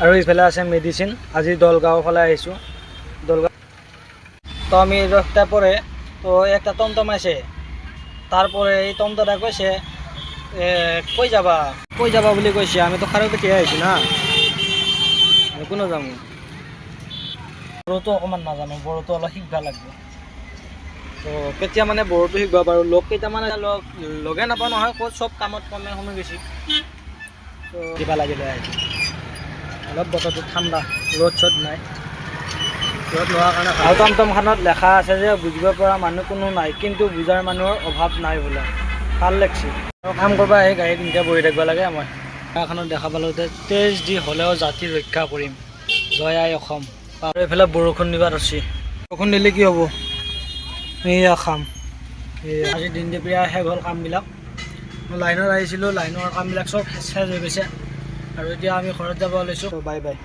আৰু ইফালে আছে মেডিচিন। আজি দলগাঁৱৰ ফালে আহিছোঁ। দলগাঁও তো আমি রাস্তা পরে তো একটা টমটম আছে, তারপরে এই টমটমটা কইছে কই যাবা বুলি কইছে। আমি তো খারাপ দেখে আইছি না, কোনো যাবো বড়োটো অকণমান নাজানো, বড়োটো অলপ শিকবা লাগবে। তো কেতিয়া মানে বড়োটো শিকবা পাৰোঁ। লগ কেইটামানে লগে নাপাওঁ নহয়, ক'ত চব কামত সময় বেছি। তো দিবা লাগিলে অলপ বতৰটো ঠাণ্ডা, ৰ'দ চ'দ নাই। ৰ'দ নোহোৱাৰ কাৰণে আৰু টমটমখনত লেখা আছে যে বুজিব পৰা মানুহ কোনো নাই, কিন্তু বুজাৰ মানুহৰ অভাৱ নাই বোলে। ভাল লাগছে। কাম কৰিব আহি গাড়ীত এনেকৈ বহি থাকিব লাগে। মই এখনত দেখা পালোঁ যে তেজ দি হ'লেও জাতি ৰক্ষা কৰিম, জয় আই অসম। আৰু এইফালে বৰষুণ দিবা ধৰিছে। বৰষুণ দিলে কি হ'ব, এয়া খাম। আজি দিন দুপৰীয়া শেষ হ'ল কামবিলাক। মই লাইনত আহিছিলোঁ, লাইনৰ কামবিলাক চব শেষ হৈ গৈছে। আৰু এতিয়া আমি ঘৰত যাব ওলাইছোঁ। Bye bye.